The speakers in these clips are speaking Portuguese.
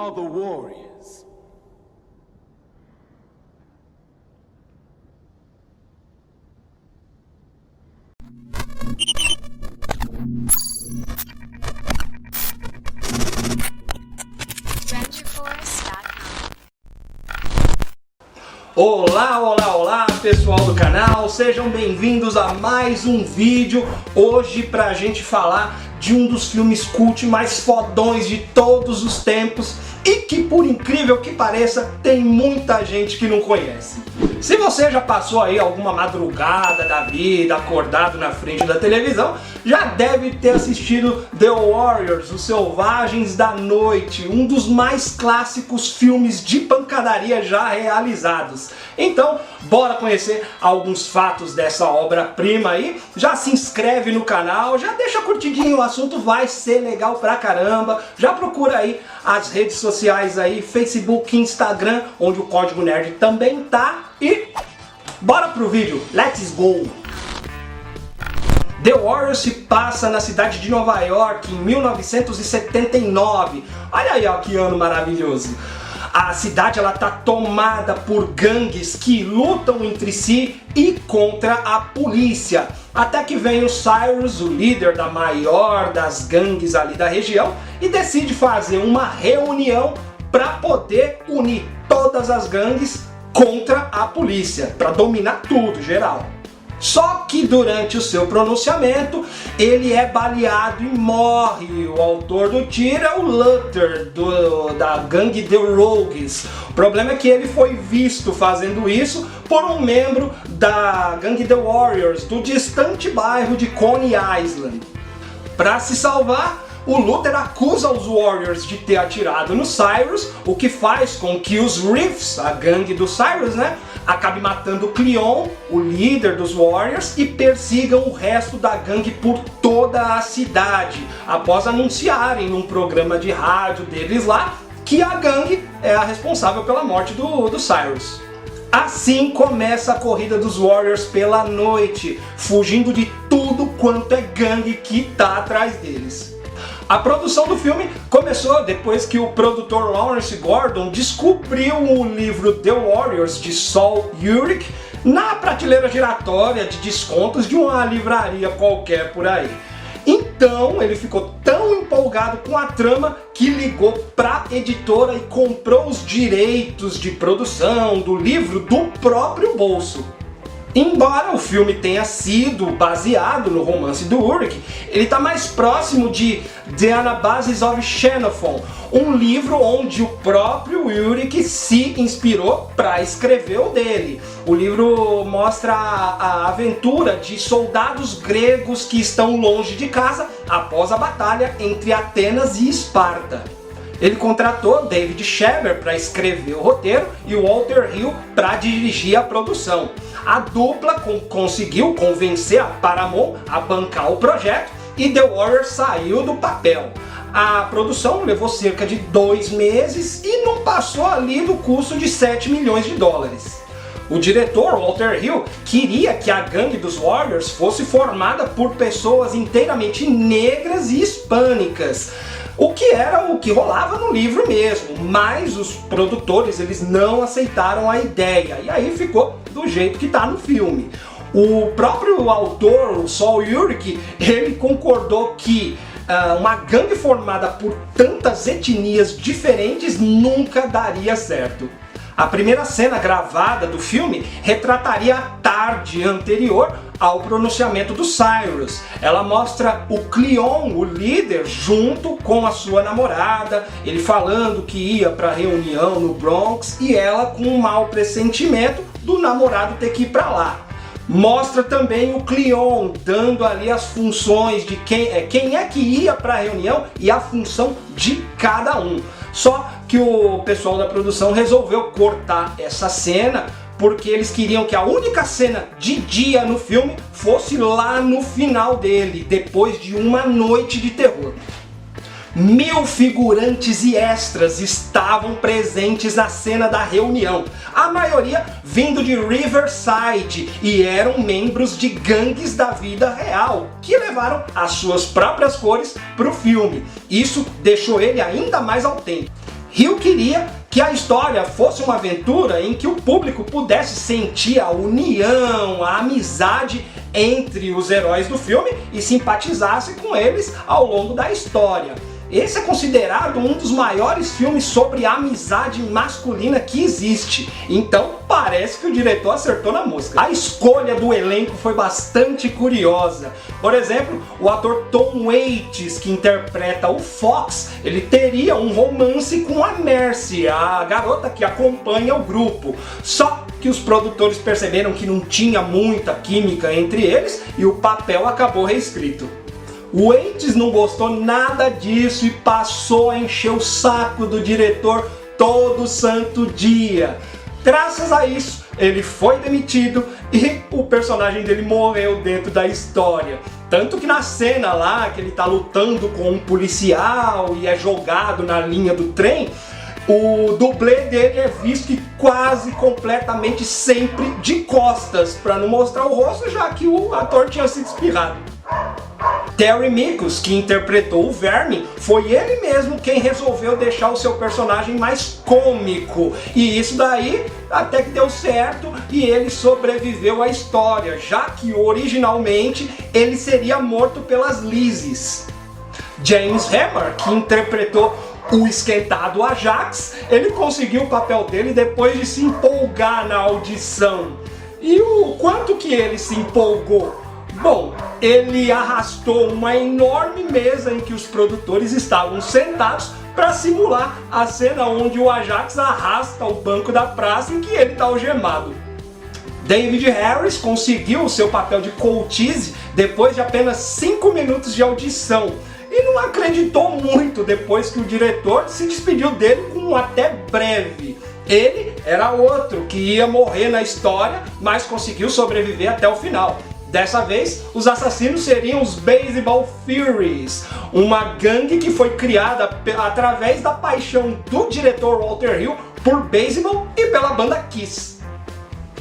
are the warriors? Olá, olá, olá pessoal do canal, sejam bem-vindos a mais um vídeo. Hoje pra gente falar de um dos filmes cult mais fodões de todos os tempos e que, por incrível que pareça, tem muita gente que não conhece. Se você já passou aí alguma madrugada da vida acordado na frente da televisão, já deve ter assistido The Warriors, Os Selvagens da Noite, um dos mais clássicos filmes de pancadaria já realizados. Então, bora conhecer alguns fatos dessa obra-prima aí. Já se inscreve no canal, já deixa curtidinho, o assunto vai ser legal pra caramba. Já procura aí as redes sociais aí, Facebook, Instagram, onde o Código Nerd também tá. E bora pro vídeo, let's go! The Warriors se passa na cidade de Nova York em 1979. Olha aí, ó, que ano maravilhoso! A cidade ela tá tomada por gangues que lutam entre si e contra a polícia. Até que vem o Cyrus, o líder da maior das gangues ali da região, e decide fazer uma reunião para poder unir todas as gangues contra a polícia, para dominar tudo, geral. Só que durante o seu pronunciamento, ele é baleado e morre. O autor do tiro é o Luther, da gangue The Rogues. O problema é que ele foi visto fazendo isso por um membro da gangue The Warriors, do distante bairro de Coney Island. Para se salvar, o Luther acusa os Warriors de ter atirado no Cyrus, o que faz com que os Riffs, a gangue do Cyrus, né, acabe matando o Cleon, o líder dos Warriors, e persigam o resto da gangue por toda a cidade, após anunciarem num programa de rádio deles lá que a gangue é a responsável pela morte do Cyrus. Assim começa a corrida dos Warriors pela noite, fugindo de tudo quanto é gangue que tá atrás deles. A produção do filme começou depois que o produtor Lawrence Gordon descobriu o livro The Warriors de Saul Ulrich na prateleira giratória de descontos de uma livraria qualquer por aí. Então ele ficou tão empolgado com a trama que ligou para a editora e comprou os direitos de produção do livro do próprio bolso. Embora o filme tenha sido baseado no romance do Ulrich, ele está mais próximo de The Anabasis of Xenophon, um livro onde o próprio Ulrich se inspirou para escrever o dele. O livro mostra a aventura de soldados gregos que estão longe de casa após a batalha entre Atenas e Esparta. Ele contratou David Sheber para escrever o roteiro e o Walter Hill para dirigir a produção. A dupla conseguiu convencer a Paramount a bancar o projeto e The Warriors saiu do papel. A produção levou cerca de 2 meses e não passou ali do custo de 7 milhões de dólares. O diretor, Walter Hill, queria que a gangue dos Warriors fosse formada por pessoas inteiramente negras e hispânicas, o que era o que rolava no livro mesmo, mas os produtores eles não aceitaram a ideia e aí ficou do jeito que está no filme. O próprio autor, o Saul Ulrich, ele concordou que uma gangue formada por tantas etnias diferentes nunca daria certo. A primeira cena gravada do filme retrataria a tarde anterior ao pronunciamento do Cyrus. Ela mostra o Cleon, o líder, junto com a sua namorada, ele falando que ia para a reunião no Bronx e ela com um mau pressentimento do namorado ter que ir para lá. Mostra também o Cleon dando ali as funções de quem é que ia para a reunião e a função de cada um. Só que o pessoal da produção resolveu cortar essa cena porque eles queriam que a única cena de dia no filme fosse lá no final dele, depois de uma noite de terror. 1000 figurantes e extras estavam presentes na cena da reunião, a maioria vindo de Riverside e eram membros de gangues da vida real, que levaram as suas próprias cores para o filme. Isso deixou ele ainda mais autêntico. Hill queria que a história fosse uma aventura em que o público pudesse sentir a união, a amizade entre os heróis do filme e simpatizasse com eles ao longo da história. Esse é considerado um dos maiores filmes sobre amizade masculina que existe. Então parece que o diretor acertou na mosca. A escolha do elenco foi bastante curiosa. Por exemplo, o ator Tom Waits, que interpreta o Fox, ele teria um romance com a Mercy, a garota que acompanha o grupo. Só que os produtores perceberam que não tinha muita química entre eles e o papel acabou reescrito. O Waits não gostou nada disso e passou a encher o saco do diretor todo santo dia. Graças a isso, ele foi demitido e o personagem dele morreu dentro da história. Tanto que na cena lá, que ele tá lutando com um policial e é jogado na linha do trem, o dublê dele é visto quase completamente sempre de costas, para não mostrar o rosto, já que o ator tinha sido espirrado. Terry Meekos, que interpretou o Vermin, foi ele mesmo quem resolveu deixar o seu personagem mais cômico. E isso daí até que deu certo e ele sobreviveu à história, já que originalmente ele seria morto pelas Lizzes. James Remar, que interpretou o esquentado Ajax, ele conseguiu o papel dele depois de se empolgar na audição. E o quanto que ele se empolgou? Bom, ele arrastou uma enorme mesa em que os produtores estavam sentados para simular a cena onde o Ajax arrasta o banco da praça em que ele está algemado. David Harris conseguiu o seu papel de Cochise depois de apenas 5 minutos de audição e não acreditou muito depois que o diretor se despediu dele com um até breve. Ele era outro que ia morrer na história, mas conseguiu sobreviver até o final. Dessa vez, os assassinos seriam os Baseball Furies, uma gangue que foi criada através da paixão do diretor Walter Hill por beisebol e pela banda Kiss.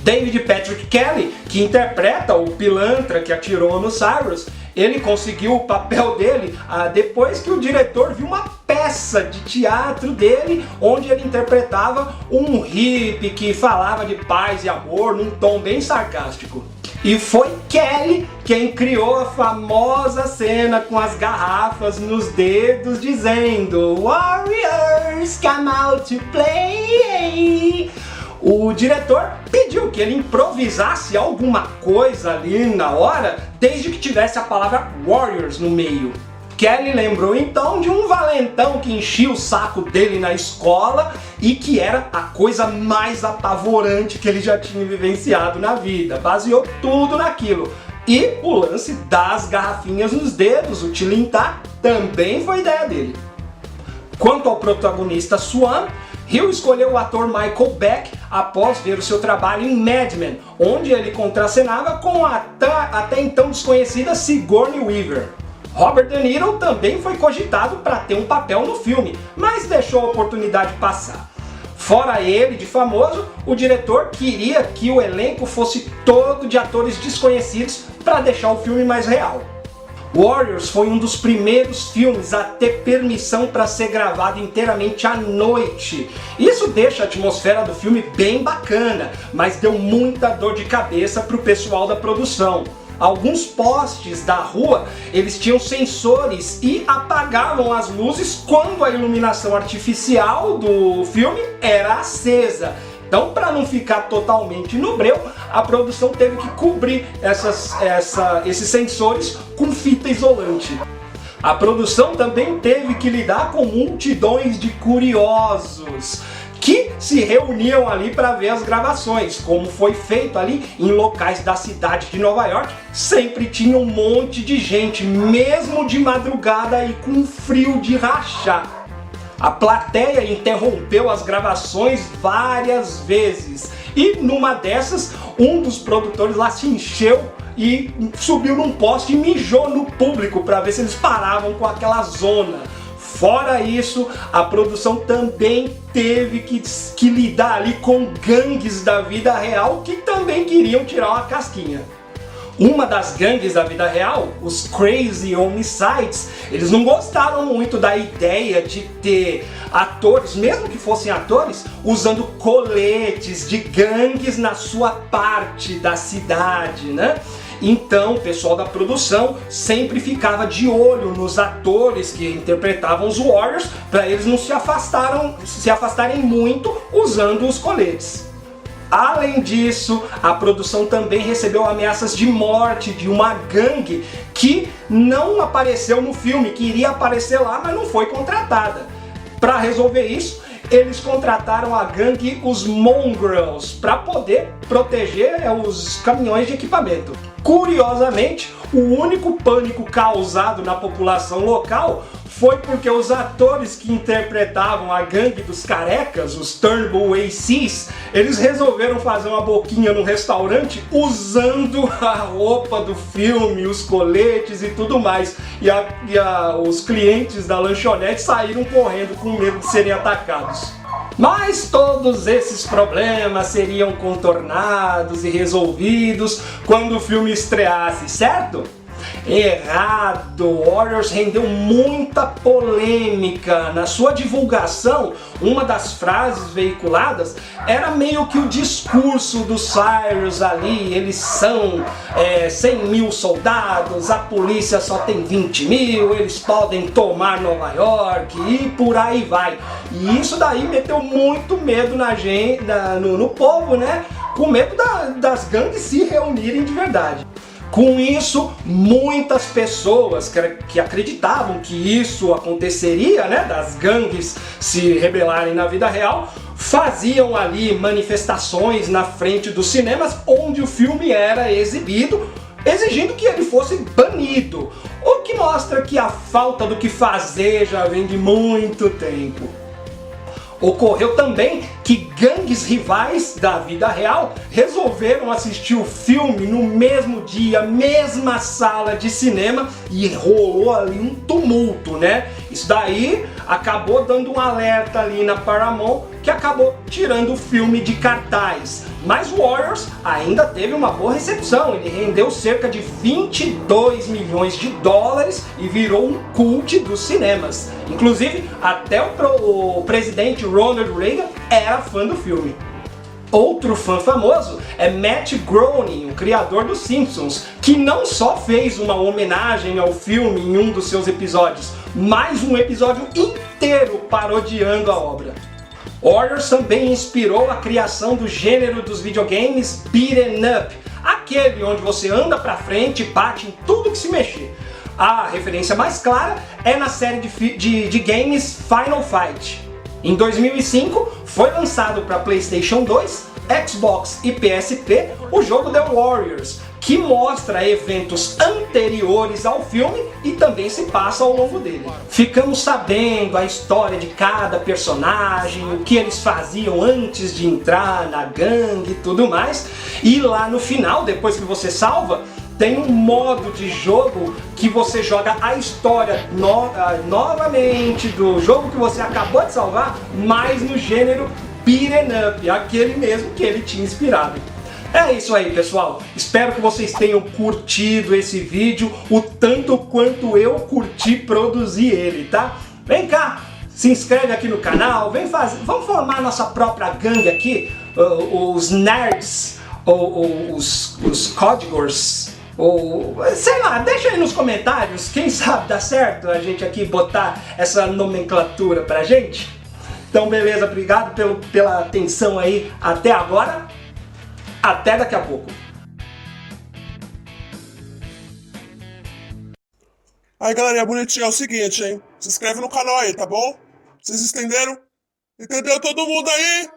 David Patrick Kelly, que interpreta o pilantra que atirou no Cyrus, ele conseguiu o papel dele depois que o diretor viu uma peça de teatro dele, onde ele interpretava um hippie que falava de paz e amor num tom bem sarcástico. E foi Kelly quem criou a famosa cena com as garrafas nos dedos dizendo "Warriors, come out to play". O diretor pediu que ele improvisasse alguma coisa ali na hora, desde que tivesse a palavra Warriors no meio. Kelly lembrou então de um valentão que enchia o saco dele na escola e que era a coisa mais apavorante que ele já tinha vivenciado na vida. Baseou tudo naquilo. E o lance das garrafinhas nos dedos, o tilintar, também foi ideia dele. Quanto ao protagonista Swan, Hill escolheu o ator Michael Beck após ver o seu trabalho em Mad Men, onde ele contracenava com a até então desconhecida Sigourney Weaver. Robert De Niro também foi cogitado para ter um papel no filme, mas deixou a oportunidade passar. Fora ele de famoso, o diretor queria que o elenco fosse todo de atores desconhecidos para deixar o filme mais real. Warriors foi um dos primeiros filmes a ter permissão para ser gravado inteiramente à noite. Isso deixa a atmosfera do filme bem bacana, mas deu muita dor de cabeça para o pessoal da produção. Alguns postes da rua, eles tinham sensores e apagavam as luzes quando a iluminação artificial do filme era acesa. Então, para não ficar totalmente no breu, a produção teve que cobrir esses sensores com fita isolante. A produção também teve que lidar com multidões de curiosos que se reuniam ali para ver as gravações, como foi feito ali em locais da cidade de Nova York. Sempre tinha um monte de gente, mesmo de madrugada e com frio de rachar. A plateia interrompeu as gravações várias vezes e numa dessas, um dos produtores lá se encheu e subiu num poste e mijou no público para ver se eles paravam com aquela zona. Fora isso, a produção também teve que lidar ali com gangues da vida real que também queriam tirar uma casquinha. Uma das gangues da vida real, os Crazy Homicides, eles não gostaram muito da ideia de ter atores, mesmo que fossem atores, usando coletes de gangues na sua parte da cidade, né? Então o pessoal da produção sempre ficava de olho nos atores que interpretavam os Warriors, para eles não se afastarem muito usando os coletes. Além disso, a produção também recebeu ameaças de morte de uma gangue que não apareceu no filme, que iria aparecer lá, mas não foi contratada. Para resolver isso, eles contrataram a gangue os Mongrels para poder proteger os caminhões de equipamento. Curiosamente, o único pânico causado na população local foi porque os atores que interpretavam a gangue dos carecas, os Turnbull ACs, eles resolveram fazer uma boquinha no restaurante usando a roupa do filme, os coletes e tudo mais. Os clientes da lanchonete saíram correndo com medo de serem atacados. Mas todos esses problemas seriam contornados e resolvidos quando o filme estreasse, certo? Errado! Warriors rendeu muita polêmica. Na sua divulgação, uma das frases veiculadas era meio que o discurso do Cyrus ali. Eles são 100 mil soldados, a polícia só tem 20 mil, eles podem tomar Nova York e por aí vai. E isso daí meteu muito medo no povo, né? Com medo das gangues se reunirem de verdade. Com isso, muitas pessoas que acreditavam que isso aconteceria, né, das gangues se rebelarem na vida real, faziam ali manifestações na frente dos cinemas onde o filme era exibido, exigindo que ele fosse banido, o que mostra que a falta do que fazer já vem de muito tempo. Ocorreu também que gangues rivais da vida real resolveram assistir o filme no mesmo dia, mesma sala de cinema, e rolou ali um tumulto, né? Isso daí acabou dando um alerta ali na Paramount, que acabou tirando o filme de cartaz. Mas Warriors ainda teve uma boa recepção, ele rendeu cerca de 22 milhões de dólares e virou um cult dos cinemas. Inclusive, até o presidente Ronald Reagan era fã do filme. Outro fã famoso é Matt Groening, o criador dos Simpsons, que não só fez uma homenagem ao filme em um dos seus episódios, mas um episódio inteiro parodiando a obra. Warriors também inspirou a criação do gênero dos videogames Beat'em Up, aquele onde você anda pra frente e bate em tudo que se mexer. A referência mais clara é na série de games Final Fight. Em 2005, foi lançado para PlayStation 2, Xbox e PSP o jogo The Warriors, que mostra eventos anteriores ao filme e também se passa ao longo dele. Ficamos sabendo a história de cada personagem, o que eles faziam antes de entrar na gangue e tudo mais, e lá no final, depois que você salva, tem um modo de jogo que você joga a história novamente do jogo que você acabou de salvar, mas no gênero Beat'em Up, aquele mesmo que ele tinha inspirado. É isso aí, pessoal. Espero que vocês tenham curtido esse vídeo o tanto quanto eu curti produzir ele, tá? Vem cá, se inscreve aqui no canal, vamos formar nossa própria gangue aqui, os nerds, ou os códigos, ou sei lá, deixa aí nos comentários, quem sabe dá certo a gente aqui botar essa nomenclatura pra gente. Então beleza, obrigado pela atenção aí até agora, até daqui a pouco. Aí galerinha bonitinha, é o seguinte, hein, se inscreve no canal aí, tá bom? Vocês entenderam? Entendeu todo mundo aí?